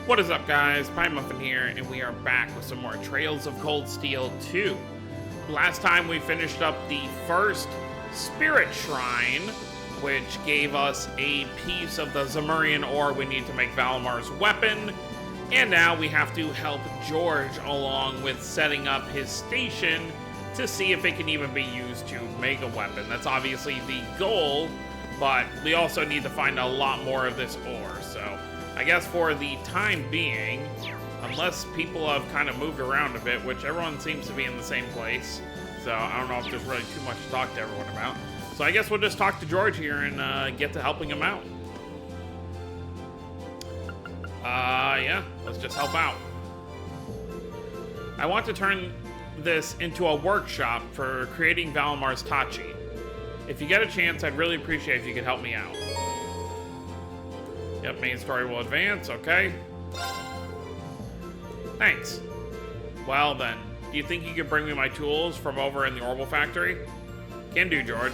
What is up, guys? Pie Muffin here, and we are back with some more Trails of Cold Steel 2. Last time we finished up the first Spirit Shrine, which gave us a piece of the Zemurian ore we need to make Valamar's weapon, and now we have to help George along with setting up his station to see if it can even be used to make a weapon. That's obviously the goal, but we also need to find a lot more of this ore, so I guess for the time being, unless people have kind of moved around a bit, which everyone seems to be in the same place, so I don't know if there's really too much to talk to everyone about. So I guess we'll just talk to George here and get to helping him out. Yeah, let's just help out. I want to turn this into a workshop for creating Valamar's Tachi. If you get a chance, I'd really appreciate if you could help me out. Yep, main story will advance, okay. Thanks. Well then, do you think you could bring me my tools from over in the Orbital Factory? Can do, George.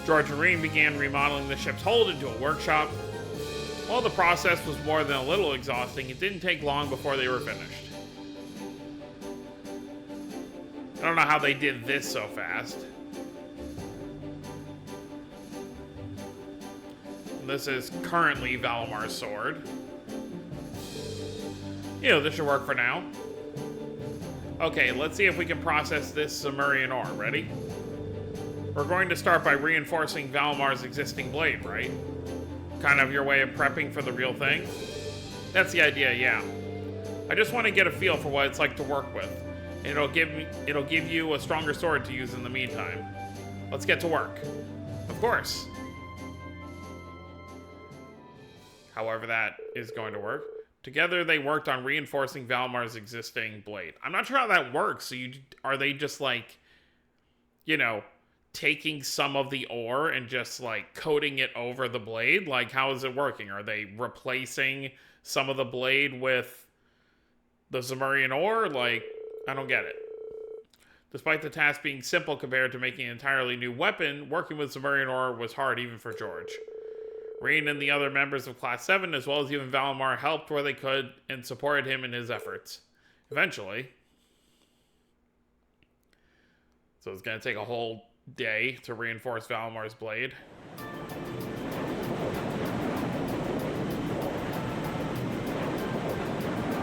George and Rean began remodeling the ship's hold into a workshop. While the process was more than a little exhausting, it didn't take long before they were finished. I don't know how they did this so fast. This is currently Valamar's sword. You know, this should work for now. Okay, let's see if we can process this Zemurian ore. Ready? We're going to start by reinforcing Valamar's existing blade, right? Kind of your way of prepping for the real thing? That's the idea, yeah. I just want to get a feel for what it's like to work with. It'll give you a stronger sword to use in the meantime. Let's get to work. Of course. However that is going to work. Together, they worked on reinforcing Valamar's existing blade. I'm not sure how that works. So are they just like, you know, taking some of the ore and just like coating it over the blade? Like, how is it working? Are they replacing some of the blade with the Zemurian ore? Like, I don't get it. Despite the task being simple compared to making an entirely new weapon, working with Zemurian ore was hard even for George. Rean and the other members of Class 7, as well as even Valamar, helped where they could and supported him in his efforts. Eventually. So it's going to take a whole day to reinforce Valamar's blade.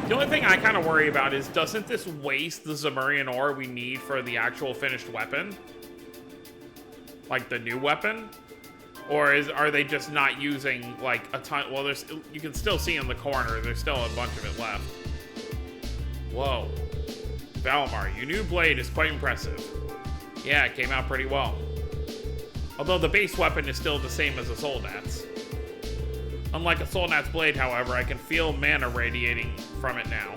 The only thing I kind of worry about is, doesn't this waste the Zemurian ore we need for the actual finished weapon? Like the new weapon? Or are they just not using, like, a ton? Well, you can still see in the corner, there's still a bunch of it left. Whoa. Valamar, your new blade is quite impressive. Yeah, it came out pretty well. Although the base weapon is still the same as a Soldat's. Unlike a Soldat's blade, however, I can feel mana radiating from it now.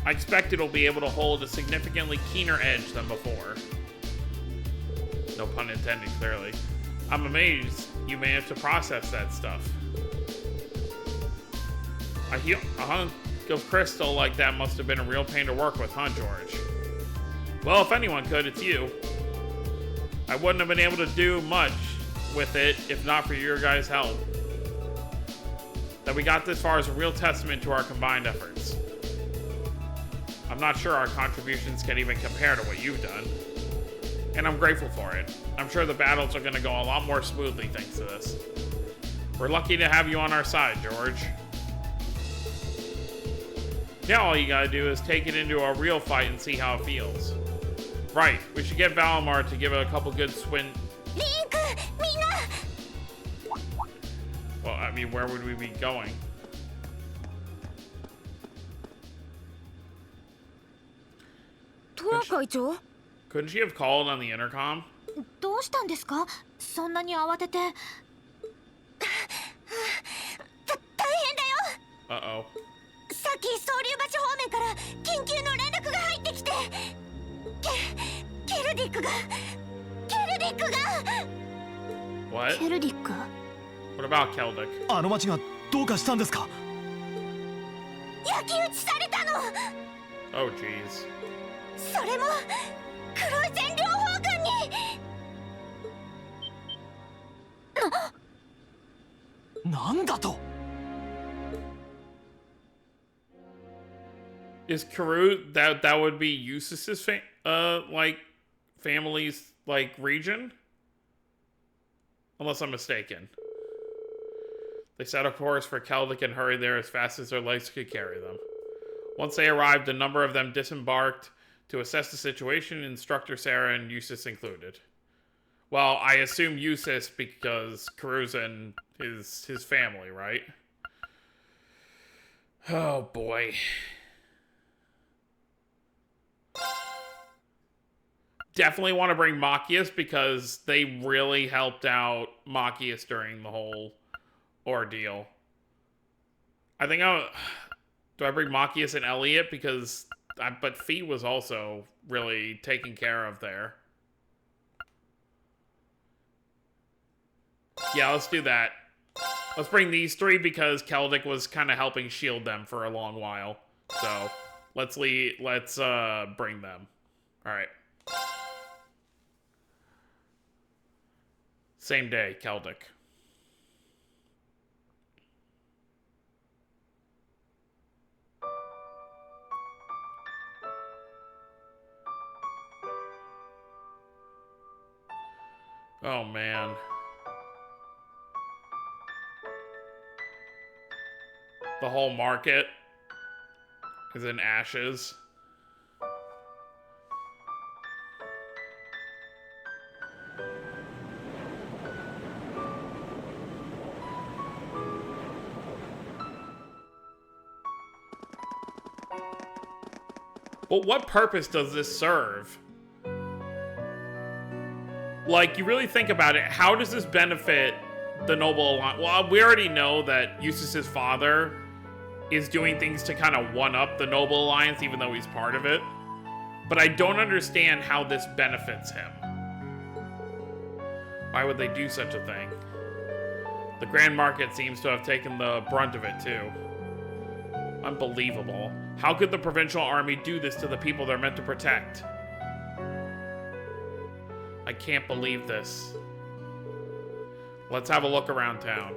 I expect it'll be able to hold a significantly keener edge than before. No pun intended, clearly. I'm amazed you managed to process that stuff. A hunk of crystal like that must have been a real pain to work with, huh, George? Well, if anyone could, it's you. I wouldn't have been able to do much with it if not for your guys' help. That we got this far is a real testament to our combined efforts. I'm not sure our contributions can even compare to what you've done. And I'm grateful for it. I'm sure the battles are going to go a lot more smoothly thanks to this. We're lucky to have you on our side, George. Now all you gotta do is take it into a real fight and see how it feels. Right, we should get Valamar to give it a couple good Well, I mean, where would we be going? Couldn't she have called on the intercom? どうしたんですか? そんなに慌てて。大変だよ。Uh-oh. さっき総流場所方面から緊急の連絡が入ってきて。ケルディックが。What? ケルディック? What about Celdic? あの町がどうかしたんですか? 焼き討ちされたの。 Oh, jeez. それも黒い占領法軍に。 まなんだと。 Is Karoo that would be Eustace's like family's like region? Unless I'm mistaken. They set a course for Celdic and hurried there as fast as their legs could carry them. Once they arrived, a number of them disembarked to assess the situation, instructor Sarah and Eustace included. Well, I assume Eustace because Karoo's and his family, right? Oh boy. Definitely want to bring Machias because they really helped out Machias during the whole ordeal. I think do I bring Machias and Elliot because but Fee was also really taken care of there. Yeah, let's do that. Let's bring these three because Celdic was kind of helping shield them for a long while. So let's bring them. All right. Same day, Celdic. Oh, man. The whole market is in ashes. But what purpose does this serve? Like, you really think about it, how does this benefit the Noble Alliance? Well, we already know that Eustace's father is doing things to kind of one-up the Noble Alliance, even though he's part of it. But I don't understand how this benefits him. Why would they do such a thing? The Grand Market seems to have taken the brunt of it, too. Unbelievable. How could the Provincial Army do this to the people they're meant to protect? I can't believe this. Let's have a look around town.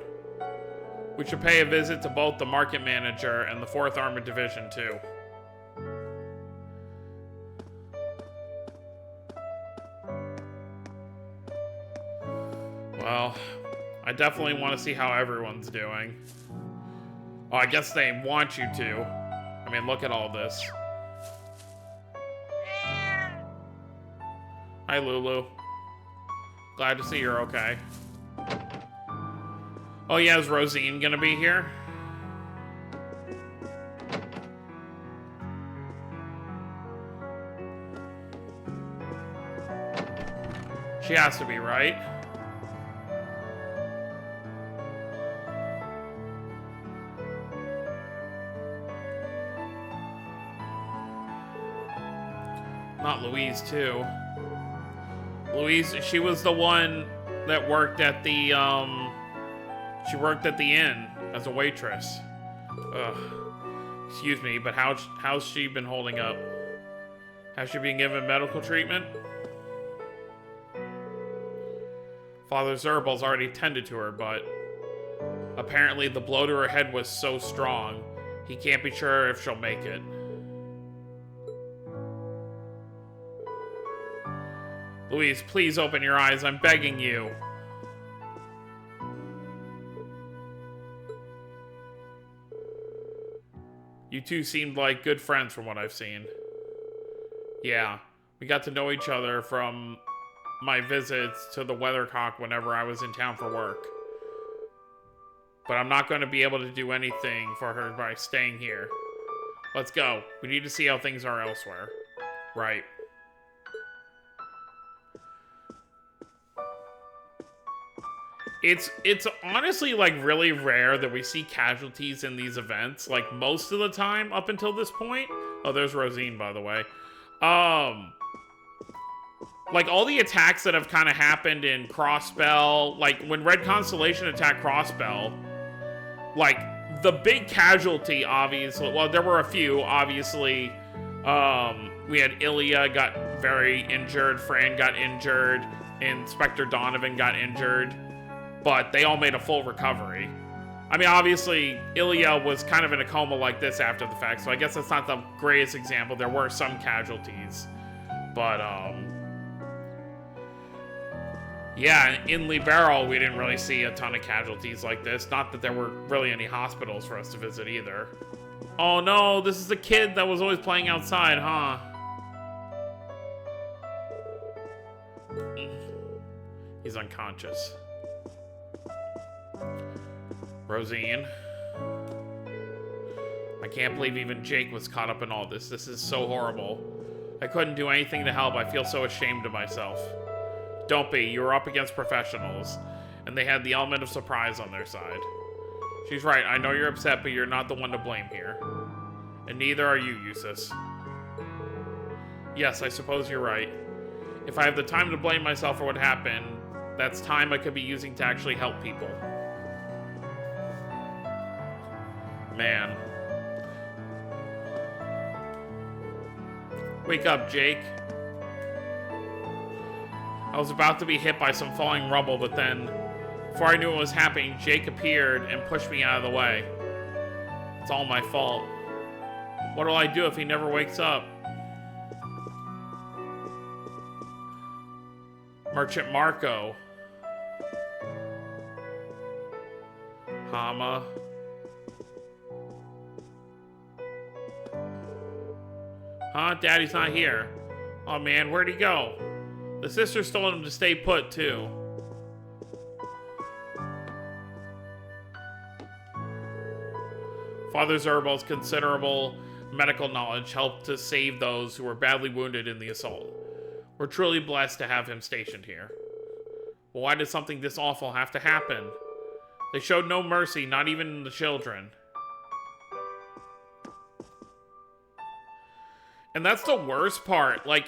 We should pay a visit to both the Market Manager and the 4th Armored Division, too. Well, I definitely want to see how everyone's doing. Oh, I guess they want you to. I mean, look at all this. Hi, Lulu. Glad to see you're okay. Oh yeah, is Rosine gonna be here? She has to be, right? Not Louise, too. Louise, she was the one that worked at the, she worked at the inn as a waitress. Ugh. Excuse me, but how's she been holding up? Has she been given medical treatment? Father Zerbal's already tended to her, but apparently the blow to her head was so strong, he can't be sure if she'll make it. Louise, please open your eyes. I'm begging you. You two seemed like good friends from what I've seen. Yeah, we got to know each other from my visits to the Weathercock whenever I was in town for work. But I'm not going to be able to do anything for her by staying here. Let's go. We need to see how things are elsewhere. Right. It's honestly, like, really rare that we see casualties in these events. Like, most of the time up until this point. Oh, there's Rosine, by the way. Like, all the attacks that have kind of happened in Crossbell, like, when Red Constellation attacked Crossbell, like, the big casualty, obviously, well, there were a few, obviously. We had Ilya got very injured, Fran got injured, Inspector Donovan got injured. But they all made a full recovery. I mean, obviously, Ilya was kind of in a coma like this after the fact, so I guess that's not the greatest example. There were some casualties. But, yeah, in Liberal, we didn't really see a ton of casualties like this. Not that there were really any hospitals for us to visit either. Oh no, this is the kid that was always playing outside, huh? He's unconscious. Rosine. I can't believe even Jake was caught up in all this. This is so horrible. I couldn't do anything to help. I feel so ashamed of myself. Don't be. You were up against professionals, and they had the element of surprise on their side. She's right. I know you're upset, but you're not the one to blame here. And neither are you, Eustace. Yes, I suppose you're right. If I have the time to blame myself for what happened, that's time I could be using to actually help people. Man. Wake up, Jake. I was about to be hit by some falling rubble, but then, before I knew what was happening, Jake appeared and pushed me out of the way. It's all my fault. What'll I do if he never wakes up? Merchant Marco. Hama. Huh? Daddy's not here. Oh man, where'd he go? The sisters told him to stay put, too. Father Zerbal's considerable medical knowledge helped to save those who were badly wounded in the assault. We're truly blessed to have him stationed here. Well, why did something this awful have to happen? They showed no mercy, not even the children. And that's the worst part. Like,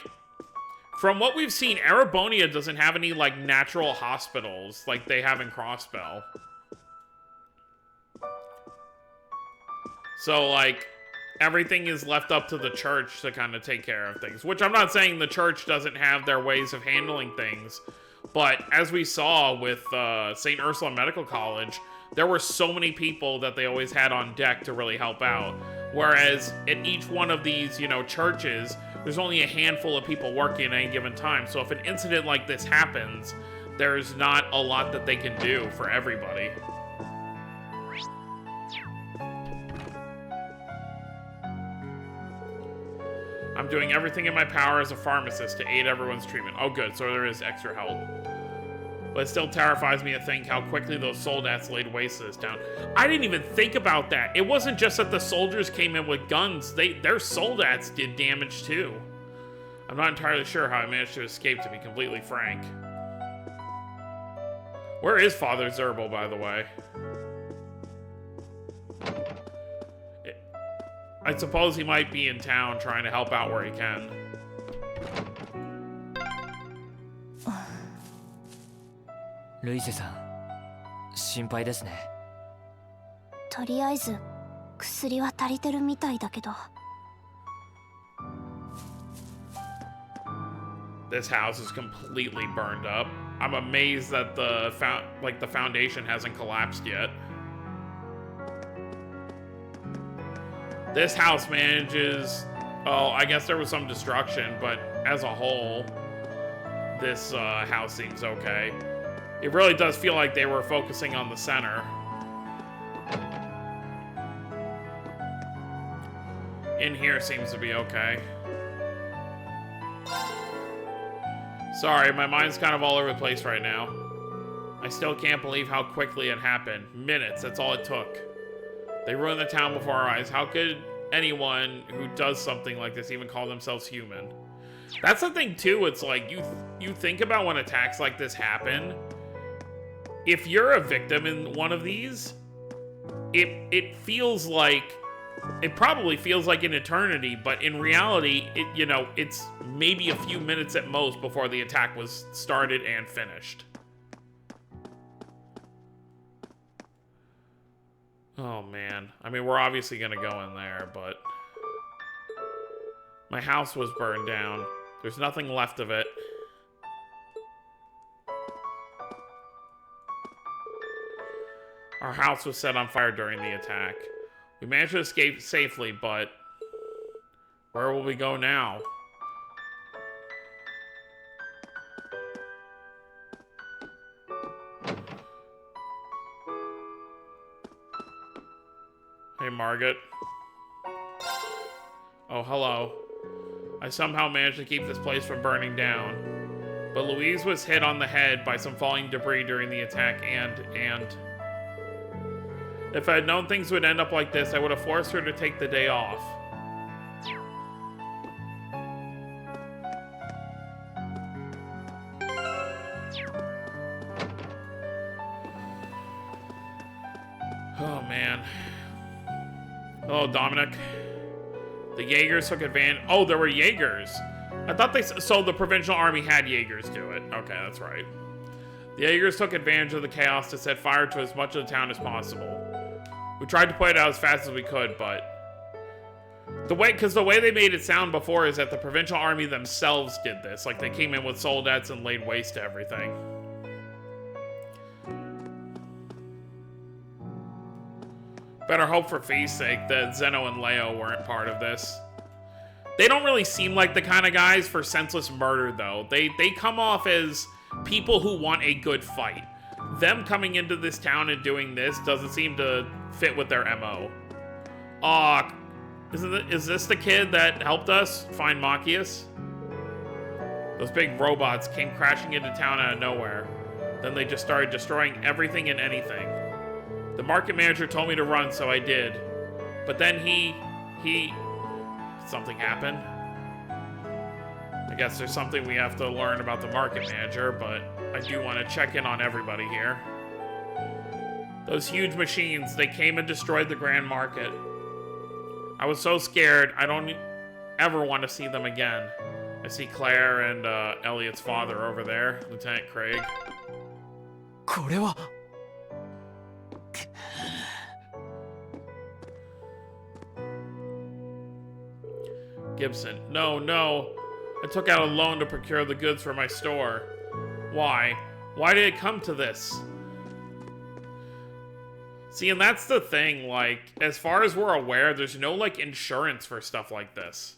from what we've seen, Erebonia doesn't have any, like, natural hospitals like they have in Crossbell. So, like, everything is left up to the church to kind of take care of things. Which I'm not saying the church doesn't have their ways of handling things. But as we saw with St. Ursula Medical College, there were so many people that they always had on deck to really help out. Whereas at each one of these, you know, churches, there's only a handful of people working at any given time. So if an incident like this happens, there's not a lot that they can do for everybody. I'm doing everything in my power as a pharmacist to aid everyone's treatment. Oh good, so there is extra help. But it still terrifies me to think how quickly those soldats laid waste to this town. I didn't even think about that. It wasn't just that the soldiers came in with guns. Their soldats did damage too. I'm not entirely sure how I managed to escape, to be completely frank. Where is Father Zerbal, by the way? I suppose he might be in town trying to help out where he can. ルイセさん、心配ですね。とりあえず薬は足りてるみたいだけど。This house is completely burned up. I'm amazed that the foundation hasn't collapsed yet. This house manages... Oh, I guess there was some destruction, but as a whole, this house seems okay. It really does feel like they were focusing on the center. In here seems to be okay. Sorry, my mind's kind of all over the place right now. I still can't believe how quickly it happened. Minutes, that's all it took. They ruined the town before our eyes. How could anyone who does something like this even call themselves human? That's the thing too, it's like, you think about when attacks like this happen. If you're a victim in one of these, it feels like, it probably feels like an eternity, but in reality, it's maybe a few minutes at most before the attack was started and finished. Oh man, I mean, we're obviously gonna go in there, but my house was burned down. There's nothing left of it. Our house was set on fire during the attack. We managed to escape safely, but where will we go now? Hey, Margaret. Oh, hello. I somehow managed to keep this place from burning down. But Louise was hit on the head by some falling debris during the attack, and... If I had known things would end up like this, I would have forced her to take the day off. Oh, man. Oh, Dominic. The Jaegers took advantage. Oh, there were Jaegers. I thought they... So the provincial army had Jaegers do it. Okay, that's right. The Jaegers took advantage of the chaos to set fire to as much of the town as possible. We tried to put it out as fast as we could, but... Because the way they made it sound before is that the provincial army themselves did this. Like, they came in with soldats and laid waste to everything. Better hope for Fee's sake that Zeno and Leo weren't part of this. They don't really seem like the kind of guys for senseless murder, though. They come off as people who want a good fight. Them coming into this town and doing this doesn't seem to fit with their MO. Is this the kid that helped us find Machias? Those big robots came crashing into town out of nowhere. Then they just started destroying everything and anything. The market manager told me to run, so I did. But then something happened. I guess there's something we have to learn about the market manager, but I do want to check in on everybody here. Those huge machines, they came and destroyed the Grand Market. I was so scared, I don't ever want to see them again. I see Claire and Elliot's father over there, Lieutenant Craig. これは Gibson. No, no. I took out a loan to procure the goods for my store. Why? Why did it come to this? See, and that's the thing, like, as far as we're aware, there's no, like, insurance for stuff like this.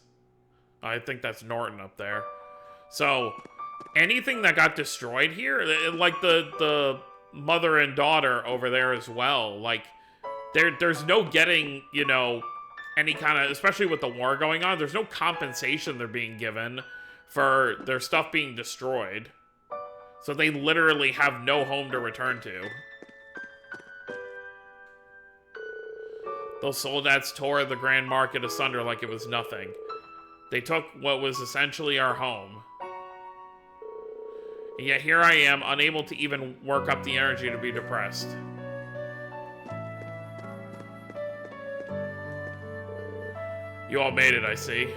I think that's Norton up there. So, anything that got destroyed here, like the mother and daughter over there as well, like, there's no getting, you know, any kind of, especially with the war going on, there's no compensation they're being given for their stuff being destroyed. So they literally have no home to return to. Those soldats tore the Grand Market asunder like it was nothing. They took what was essentially our home. And yet here I am, unable to even work up the energy to be depressed. You all made it, I see.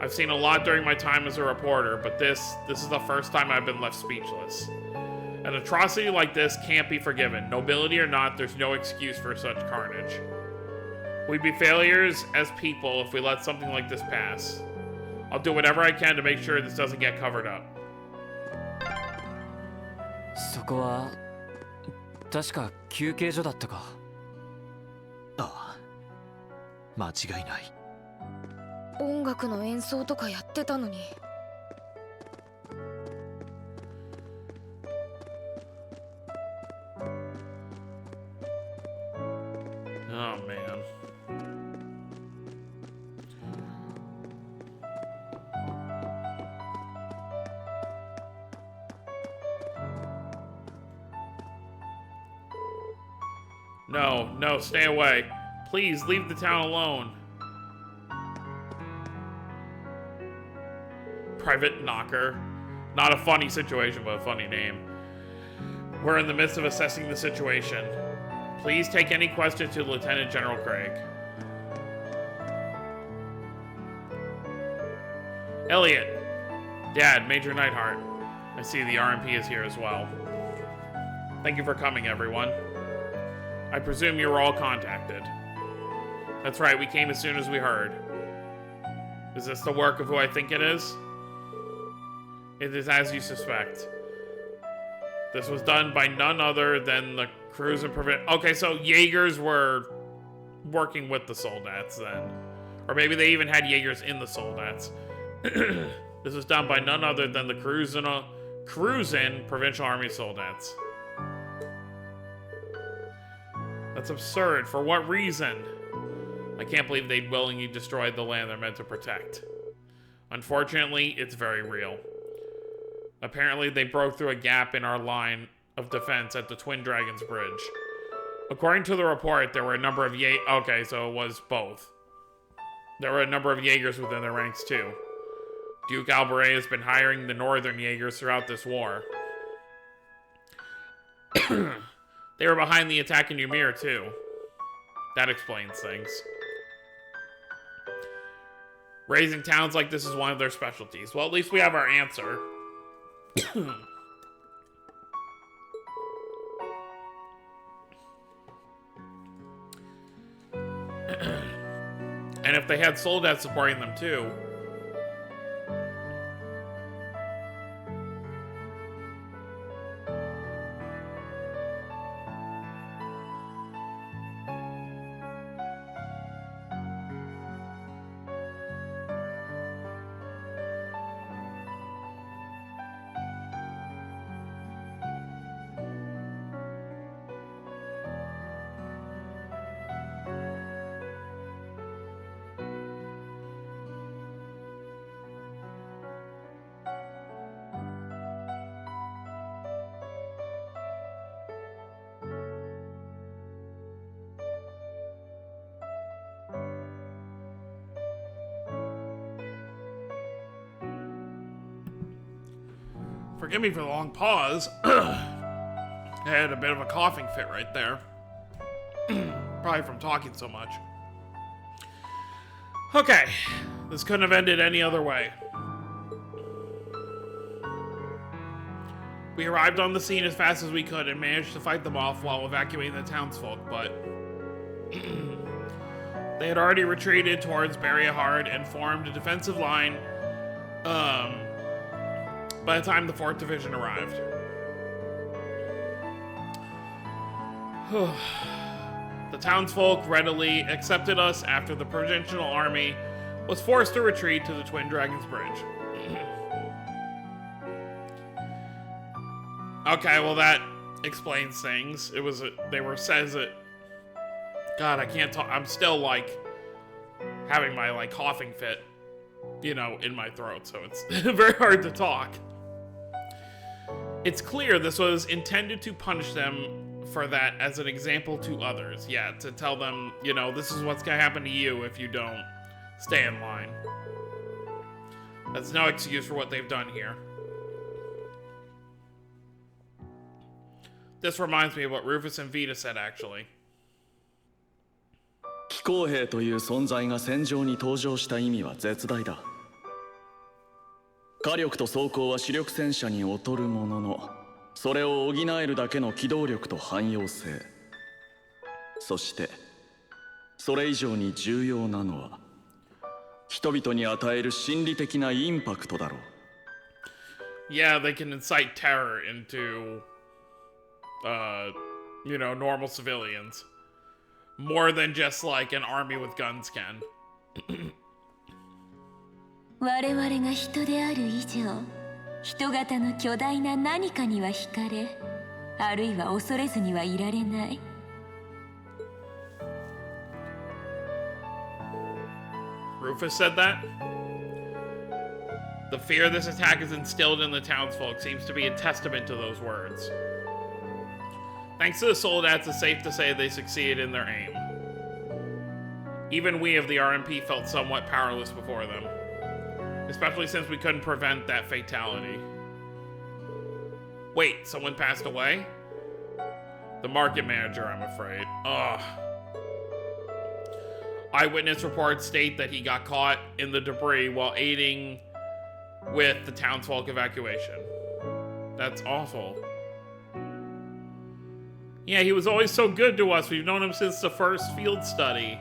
I've seen a lot during my time as a reporter, but this is the first time I've been left speechless. An atrocity like this can't be forgiven. Nobility or not, there's no excuse for such carnage. We'd be failures as people if we let something like this pass. I'll do whatever I can to make sure this doesn't get covered up. そこは確か休憩所だったか。ああ、間違いない。音楽の演奏とかやってたのに。Oh man. No, no, stay away. Please leave the town alone. Private Knocker. Not a funny situation, but a funny name. We're in the midst of assessing the situation. Please take any questions to Lieutenant General Craig. Elliot. Dad, Major Neidhart. I see the RMP is here as well. Thank you for coming, everyone. I presume you were all contacted. That's right, we came as soon as we heard. Is this the work of who I think it is? It is as you suspect. This was done by none other than the Cruise and prevent. Okay, so Jaegers were working with the Soldats then. Or maybe they even had Jaegers in the Soldats. This was done by none other than the Cruisin Provincial Army Soldats. That's absurd. For what reason? I can't believe they'd willingly destroyed the land they're meant to protect. Unfortunately, it's very real. Apparently, they broke through a gap in our line of defense at the Twin Dragons Bridge. According to the report, there were a number of okay, so it was both. There were a number of Jaegers within their ranks, too. Duke Albaret has been hiring the Northern Jaegers throughout this war. They were behind the attack in Ymir, too. That explains things. Raising towns like this is one of their specialties. Well, at least we have our answer. And if they had Soldats supporting them too. Forgive me for the long pause. I had a bit of a coughing fit right there. Probably from talking so much. Okay, this couldn't have ended any other way. We arrived on the scene as fast as we could and managed to fight them off while evacuating the townsfolk, but they had already retreated towards Berryhard and formed a defensive line by the time the 4th Division arrived. The townsfolk readily accepted us after the provincial army was forced to retreat to the Twin Dragons Bridge. Okay, well that explains things. Says it. God, I can't talk. I'm still like having my coughing fit, in my throat, so it's very hard to talk. It's clear this was intended to punish them for that as an example to others. Yeah, to tell them, this is what's gonna happen to you if you don't stay in line. That's no excuse for what they've done here. This reminds me of what Rufus and Vita said, actually. 騎行兵という存在が戦場に登場した意味は絶大だ。火力と装甲は主力戦車に劣るものの、それを補えるだけの機動力と汎用性。そして、それ以上に重要なのは、人々に与える心理的なインパクトだろう。Yeah, they can incite terror into, normal civilians. More than just like an army with guns can. 我々が人である以上、人型の巨大な何かには惹かれ、あるいは恐れずにはいられない。Rufus said that? The fear this attack has instilled in the townsfolk seems to be a testament to those words. Thanks to the Soldats, it's safe to say they succeeded in their aim. Even we of the RMP felt somewhat powerless before them. Especially since we couldn't prevent that fatality. Wait, someone passed away? The market manager, I'm afraid. Ugh. Eyewitness reports state that he got caught in the debris while aiding with the townsfolk evacuation. That's awful. Yeah, he was always so good to us. We've known him since the first field study.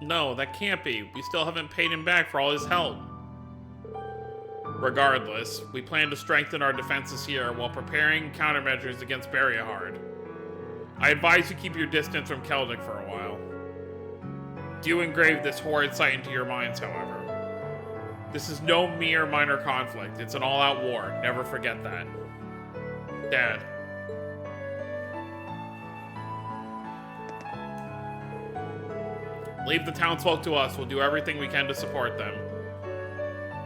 No, that can't be. We still haven't paid him back for all his help. Regardless, we plan to strengthen our defenses here while preparing countermeasures against Barrierhard. I advise you keep your distance from Celdic for a while. Do engrave this horrid sight into your minds, however. This is no mere minor conflict. It's an all-out war. Never forget that. Dad. Leave the townsfolk to us. We'll do everything we can to support them.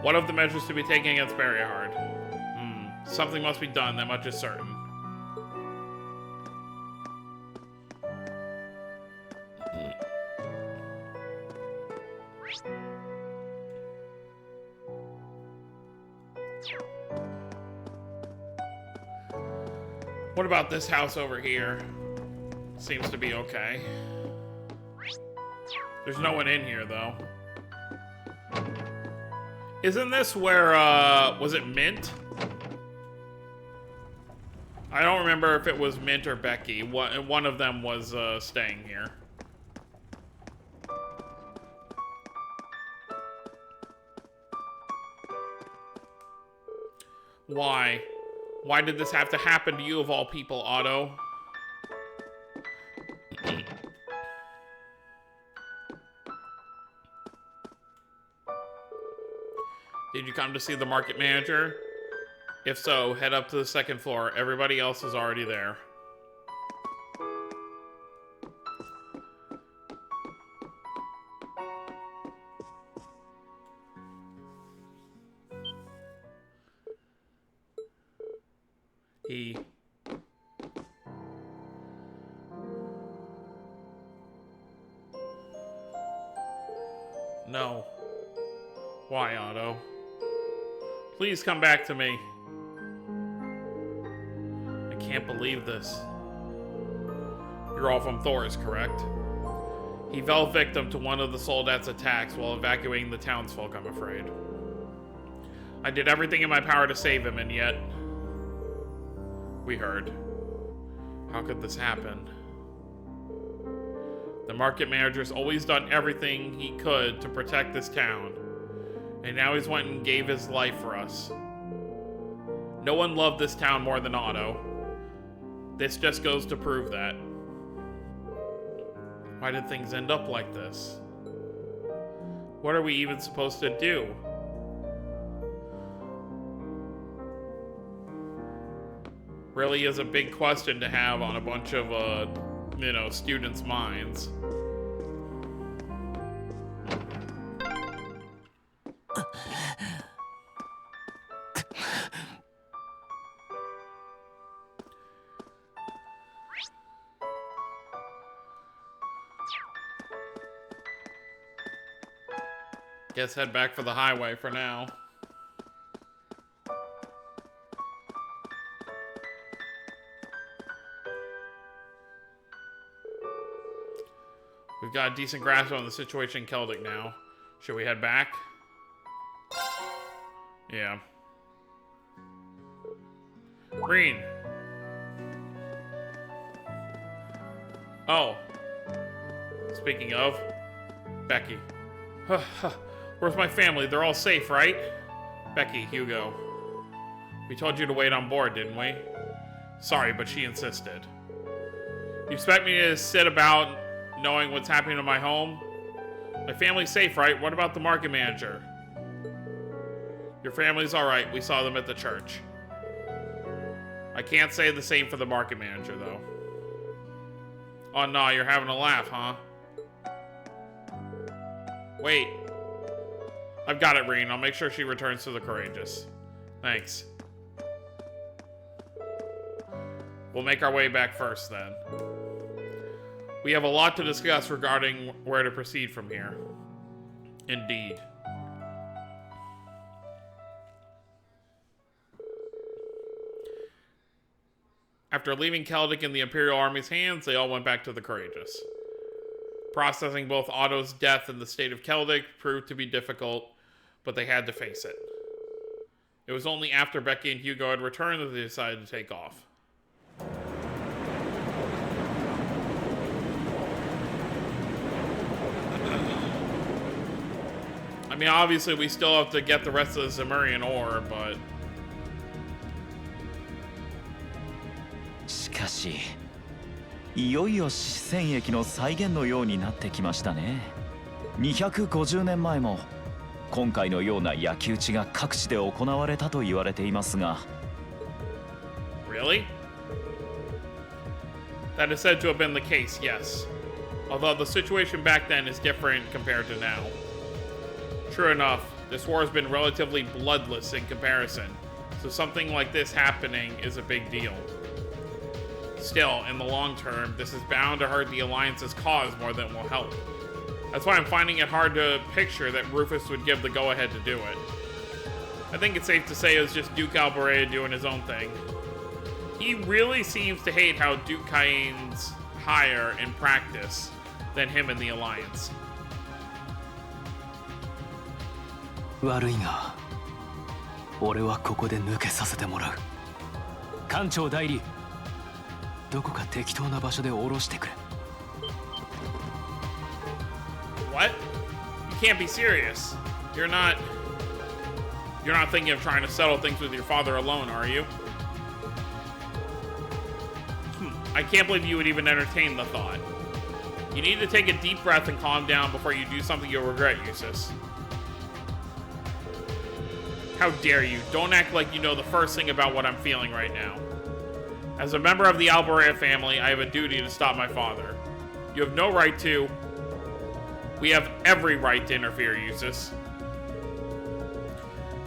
What of the measures to be taken against Barrierhard? Something must be done, that much is certain. What about this house over here? Seems to be okay. There's no one in here, though. Isn't this where, was it Mint? I don't remember if it was Mint or Becky. One of them was, staying here. Why? Why did this have to happen to you of all people, Otto? Did you come to see the market manager? If so, head up to the second floor. Everybody else is already there. No. Why, Otto? Please come back to me. I can't believe this. You're all from Thor's, correct? He fell victim to one of the Soldats' attacks while evacuating the townsfolk, I'm afraid. I did everything in my power to save him, and yet... we heard. How could this happen? The market manager's always done everything he could to protect this town. And now he's went and gave his life for us. No one loved this town more than Otto. This just goes to prove that. Why did things end up like this? What are we even supposed to do? Really is a big question to have on a bunch of, students' minds. Guess head back for the highway for now. We've got a decent grasp on the situation in Celdic now. Should we head back? Yeah. Green. Oh. Speaking of, Becky. Where's my family? They're all safe, right? Becky, Hugo. We told you to wait on board, didn't we? Sorry, but she insisted. You expect me to sit about knowing what's happening to my home? My family's safe, right? What about the market manager? Your family's alright. We saw them at the church. I can't say the same for the market manager, though. Oh, no, you're having a laugh, huh? Wait. I've got it, Reen. I'll make sure she returns to the Courageous. Thanks. We'll make our way back first, then. We have a lot to discuss regarding where to proceed from here. Indeed. After leaving Celdic in the Imperial Army's hands, they all went back to the Courageous. Processing both Otto's death and the state of Celdic proved to be difficult, but they had to face it. It was only after Becky and Hugo had returned that they decided to take off. mean, obviously we still have to get the rest of the Zemurian ore, but... しかしいよいよ四川駅の再現のようになってきましたね。250年前も今回のような焼き討ちが各地で行われたと言われていますが。 Really? That is said to have been the case, yes. Although the situation back then is different compared to now. True enough, this war has been relatively bloodless in comparison, so something like this happening is a big deal. Still, in the long term, this is bound to hurt the Alliance's cause more than it will help. That's why I'm finding it hard to picture that Rufus would give the go-ahead to do it. I think it's safe to say it was just Duke Alberea doing his own thing. He really seems to hate how Duke Caine's higher in practice than him in the Alliance. 悪いが俺はここで抜けさせてもらう。艦長代理、どこか適当な場所で降ろしてくれ。 What? You can't be serious. You're not thinking of trying to settle things with your father alone, are you? I can't believe you would even entertain the thought. You need to take a deep breath and calm down before you do something you'll regret, Eustace. How dare you? Don't act like you know the first thing about what I'm feeling right now. As a member of the Alberea family, I have a duty to stop my father. You have no right to... We have every right to interfere, Eustace.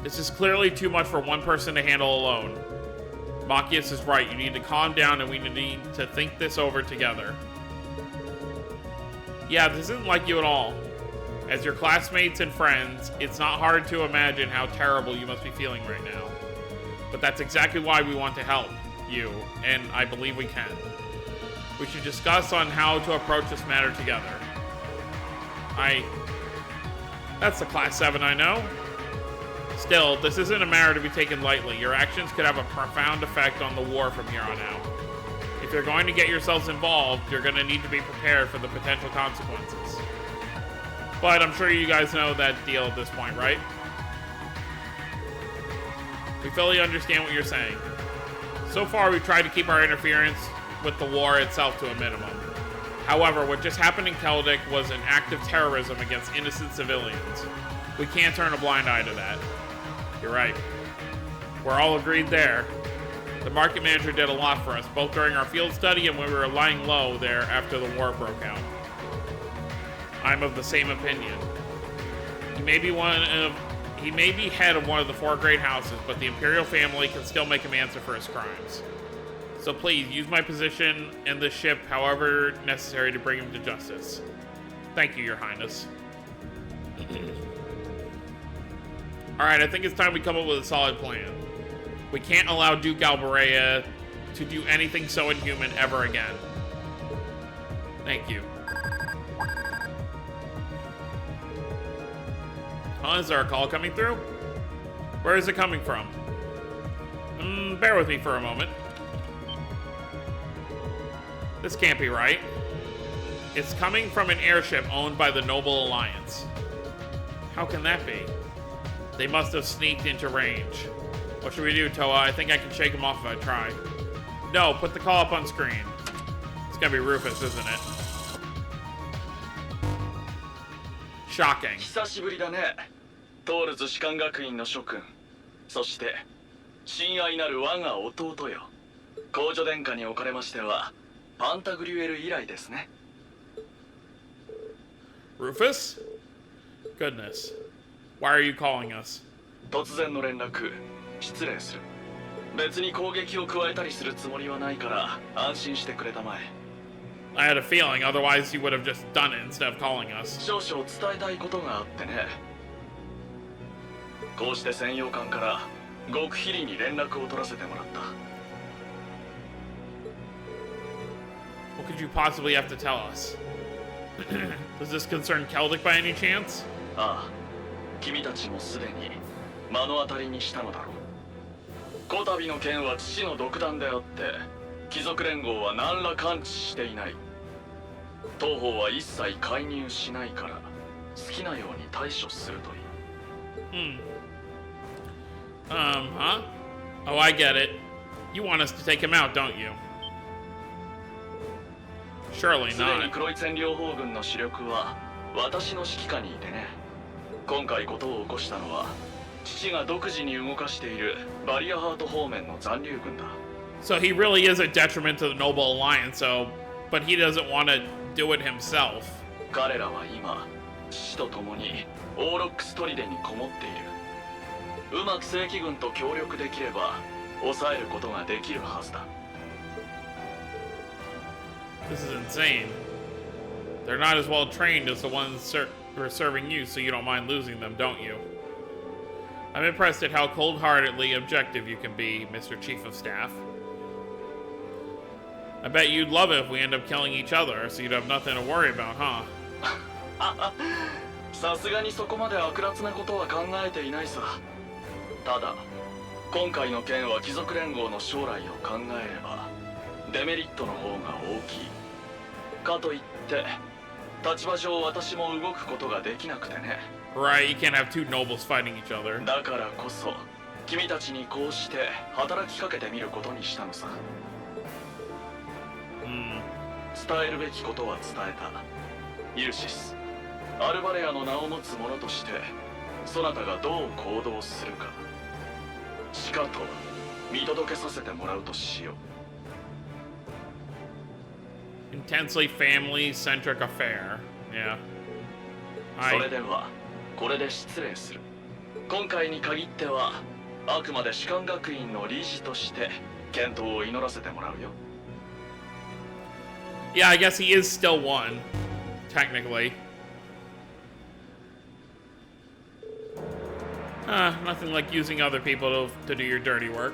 This is clearly too much for one person to handle alone. Machias is right. You need to calm down and we need to think this over together. Yeah, this isn't like you at all. As your classmates and friends, it's not hard to imagine how terrible you must be feeling right now. But that's exactly why we want to help you, and I believe we can. We should discuss on how to approach this matter together. That's the Class 7 I know. Still, this isn't a matter to be taken lightly. Your actions could have a profound effect on the war from here on out. If you're going to get yourselves involved, you're going to need to be prepared for the potential consequences. But I'm sure you guys know that deal at this point, right? We fully understand what you're saying. So far, we've tried to keep our interference with the war itself to a minimum. However, what just happened in Celdic was an act of terrorism against innocent civilians. We can't turn a blind eye to that. You're right. We're all agreed there. The market manager did a lot for us, both during our field study and when we were lying low there after the war broke out. I'm of the same opinion. He may be head of one of the 4 great houses, but the Imperial family can still make him answer for his crimes. So please, use my position and the ship however necessary to bring him to justice. Thank you, Your Highness. Alright, I think it's time we come up with a solid plan. We can't allow Duke Alberea to do anything so inhuman ever again. Thank you. Is there a call coming through? Where is it coming from? Bear with me for a moment. This can't be right. It's coming from an airship owned by the Noble Alliance. How can that be? They must have sneaked into range. What should we do, Toa? I think I can shake them off if I try. No, put the call up on screen. It's gonna be Rufus, isn't it? Shocking. 久しぶりだね。トールズ士官学院の諸君、そして親愛なる我が弟よ。公女殿下におかれましてはパンタグリュエル以来ですね。Rufus? Goodness. Why are you calling us? 突然の連絡、失礼する。別に攻撃を加えたりするつもりはないから安心してくれたまえ。I had a feeling, otherwise you would have just done it instead of calling us. 少々伝えたいことがあってね。こうして専用艦から極秘裏に連絡を取らせてもらった。What could you possibly have to tell us? Does this concern Celdic by any chance? ああ、君たちもすでに目の当たりにしたのだろう。こたびの件は父の独断であって、貴族連合は何ら関知していない。当方は一切介入しないから、好きなように対処するといい。Huh? Oh, I get it. You want us to take him out, don't you? Surely すでに not. 黒い占領法軍の主力は私の指揮下にいてね。今回事を起こしたのは父が独自に動かしているバリアハート方面の残留軍だ。 So he really is a detriment to the Noble Alliance, but he doesn't want to do it himself. 彼らは今父と共にオーロックス砦にこもっている。うまく正規軍と協力できれば抑えることができるはずだ。 This is insane. They're not as well trained as the ones who are serving you, so you don't mind losing them, don't you? I'm impressed at how cold-heartedly objective you can be, Mr. Chief of Staff. I bet you'd love it if we end up killing each other, so you'd have nothing to worry about, huh? さすがにそこまで悪辣なことは考えていないさ。ただ今回の件は貴族連合の将来を考えればデメリットの方が大きい。かといって立場上私も動くことができなくてね。 Right, you can't have two nobles fighting each other. だからこそ君たちにこうして働きかけてみることにしたのさ。伝えるべきことは伝えた。ユルシス、アルバレアの名を持つ者としてそなたがどう行動するかしかと見届けさせてもらうとしよう。 Intensely family-centric affair. Yeah. それではこれで失礼する。今回に限ってはあくまで士官学院の理事として健闘を祈らせてもらうよ。 Yeah, I guess he is still one, technically. Nothing like using other people to do your dirty work.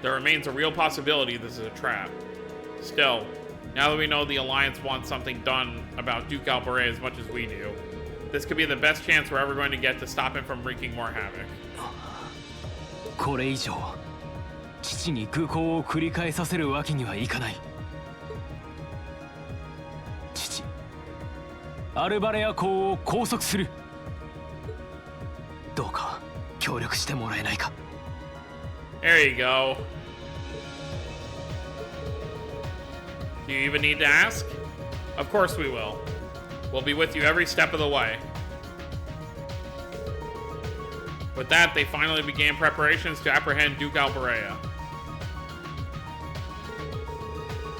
There remains a real possibility this is a trap. Still, now that we know the Alliance wants something done about Duke Albaret as much as we do, this could be the best chance we're ever going to get to stop him from wreaking more havoc. これ以上父に愚行を繰り返させるわけにはいかない。父、アルバレア公を拘束する。どうか協力してもらえないか。 There you go. Do you even need to ask? Of course we will. We'll be with you every step of the way. With that, they finally began preparations to apprehend Duke Albarea.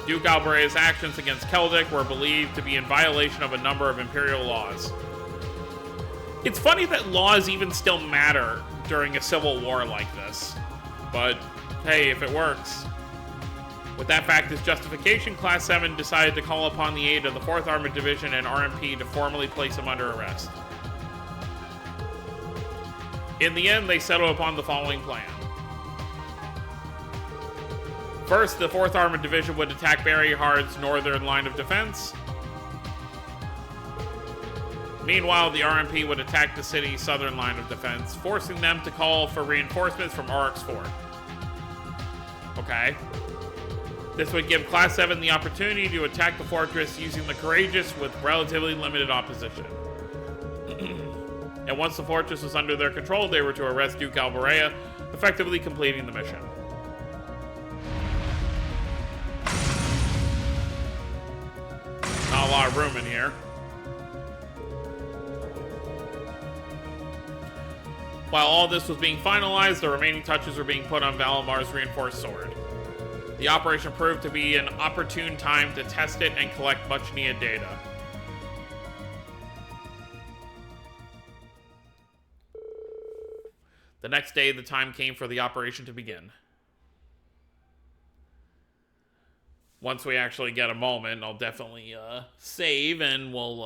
Duke Albarea's actions against Celdic were believed to be in violation of a number of imperial laws. It's funny that laws even still matter during a civil war like this. But, hey, if it works. With that fact as justification, Class 7 decided to call upon the aid of the 4th Armored Division and RMP to formally place him under arrest. In the end, they settled upon the following plan. First, the 4th Armored Division would attack Barry Hard's northern line of defense. Meanwhile, the RMP would attack the city's southern line of defense, forcing them to call for reinforcements from Oryx Fort. Okay. This would give Class 7 the opportunity to attack the fortress using the Courageous with relatively limited opposition. And once the fortress was under their control, they were to arrest Duke Albarea, effectively completing the mission. Not a lot of room in here. While all this was being finalized, the remaining touches were being put on Valamar's reinforced sword. The operation proved to be an opportune time to test it and collect much-needed data. The next day, the time came for the operation to begin. Once we actually get a moment, I'll definitely save and we'll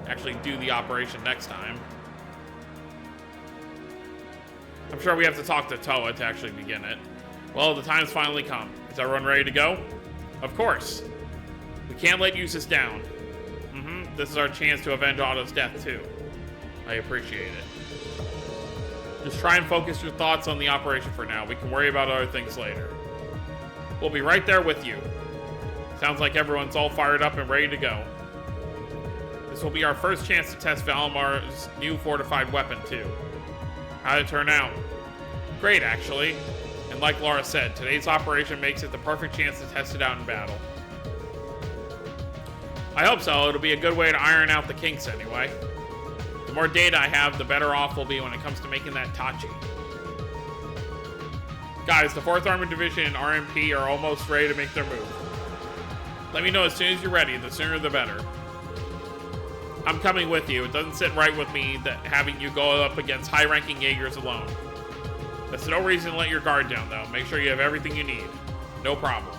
actually do the operation next time. I'm sure we have to talk to Toa to actually begin it. Well, the time's finally come. Is everyone ready to go? Of course. We can't let Eustace down. This is our chance to avenge Otto's death, too. I appreciate it. Just try and focus your thoughts on the operation for now. We can worry about other things later. We'll be right there with you. Sounds like everyone's all fired up and ready to go. This will be our first chance to test Valamar's new fortified weapon, too. How'd it turn out? Great, actually. And like Laura said, today's operation makes it the perfect chance to test it out in battle. I hope so. It'll be a good way to iron out the kinks anyway. The more data I have, the better off we'll be when it comes to making that Tachi. Guys, the 4th Armored Division and RMP are almost ready to make their move. Let me know as soon as you're ready. The sooner the better. I'm coming with you. It doesn't sit right with me that having you go up against high-ranking Jaegers alone. That's no reason to let your guard down, though. Make sure you have everything you need. No problem.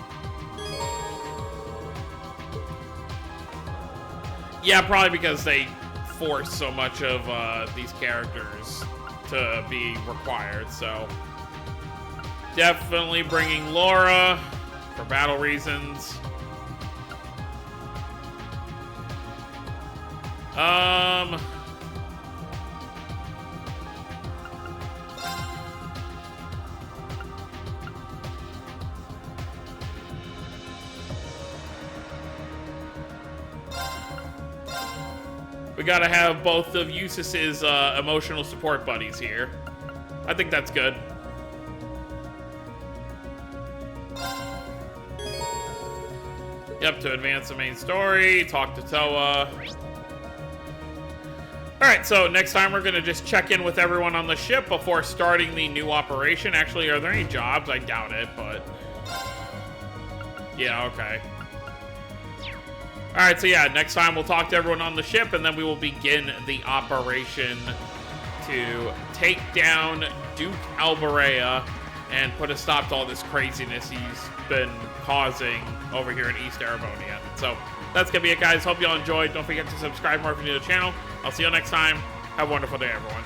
Yeah, probably because they force so much of these characters to be required, so... Definitely bringing Laura for battle reasons. We gotta have both of Eustace's emotional support buddies here. I think that's good. Yep, to advance the main story, talk to Toa. Alright, so next time we're gonna just check in with everyone on the ship before starting the new operation. Actually, are there any jobs? I doubt it, but... Yeah, okay. Alright, so yeah, next time we'll talk to everyone on the ship, and then we will begin the operation to take down Duke Alberea and put a stop to all this craziness he's been causing over here in East Erebonia. So that's gonna be it, guys. Hope y'all enjoyed. Don't forget to subscribe more if you're new to the channel. I'll see you next time. Have a wonderful day, everyone.